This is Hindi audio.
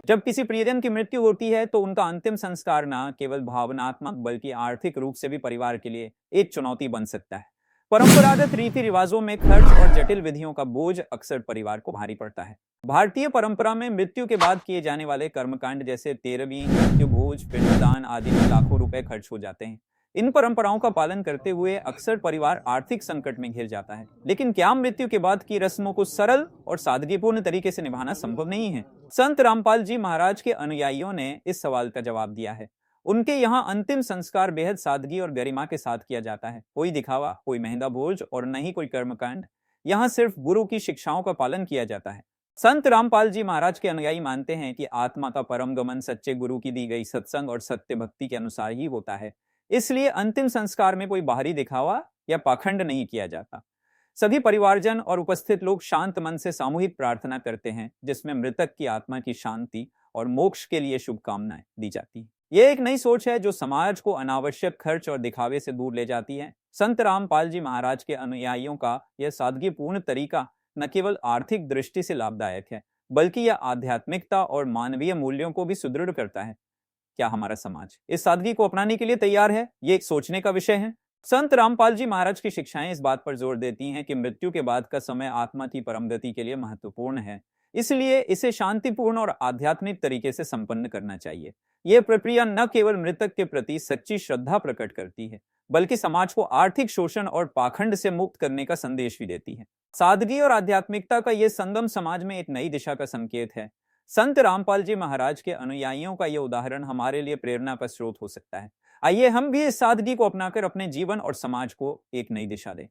जब किसी प्रियजन की मृत्यु होती है तो उनका अंतिम संस्कार न केवल भावनात्मक बल्कि आर्थिक रूप से भी परिवार के लिए एक चुनौती बन सकता है। परंपरागत रीति रिवाजों में खर्च और जटिल विधियों का बोझ अक्सर परिवार को भारी पड़ता है। भारतीय परंपरा में मृत्यु के बाद किए जाने वाले कर्मकांड जैसे तेरहवीं, मृत्यु भोज, पिंडदान आदि में लाखों रुपए खर्च हो जाते हैं। इन परंपराओं का पालन करते हुए अक्सर परिवार आर्थिक संकट में घिर जाता है। लेकिन क्या मृत्यु के बाद की रस्मों को सरल और सादगीपूर्ण तरीके से निभाना संभव नहीं है? संत रामपाल जी महाराज के अनुयायियों ने इस सवाल का जवाब दिया है। उनके यहाँ अंतिम संस्कार बेहद सादगी और गरिमा के साथ किया जाता है। कोई दिखावा, कोई महंगा बोझ और न ही कोई कर्मकांड। यहाँ सिर्फ गुरु की शिक्षाओं का पालन किया जाता है। संत रामपाल जी महाराज के अनुयायी मानते हैं कि आत्मा का परम गमन सच्चे गुरु की दी गई सत्संग और सत्य भक्ति के अनुसार ही होता है। इसलिए अंतिम संस्कार में कोई बाहरी दिखावा या पाखंड नहीं किया जाता। सभी परिवारजन और उपस्थित लोग शांत मन से सामूहिक प्रार्थना करते हैं, जिसमें मृतक की आत्मा की शांति और मोक्ष के लिए शुभकामनाएं दी जाती हैं। यह एक नई सोच है जो समाज को अनावश्यक खर्च और दिखावे से दूर ले जाती है। संत रामपाल जी महाराज के अनुयायियों का यह सादगीपूर्ण तरीका न केवल आर्थिक दृष्टि से लाभदायक है, बल्कि यह आध्यात्मिकता और मानवीय मूल्यों को भी सुदृढ़ करता है। क्या हमारा समाज इस सादगी को अपनाने के लिए तैयार है? ये एक सोचने का विषय है। संत रामपाल जी महाराज की शिक्षाएं इस बात पर जोर देती हैं कि मृत्यु के बाद का समय आत्मा की परम गति के लिए महत्वपूर्ण है, इसलिए इसे शांतिपूर्ण और आध्यात्मिक तरीके से संपन्न करना चाहिए। यह प्रक्रिया न केवल मृतक के प्रति सच्ची श्रद्धा प्रकट करती है, बल्कि समाज को आर्थिक शोषण और पाखंड से मुक्त करने का संदेश भी देती है। सादगी और आध्यात्मिकता का यह संगम समाज में एक नई दिशा का संकेत है। संत रामपाल जी महाराज के अनुयायियों का यह उदाहरण हमारे लिए प्रेरणा का स्रोत हो सकता है। आइए हम भी इस सादगी को अपनाकर अपने जीवन और समाज को एक नई दिशा दें।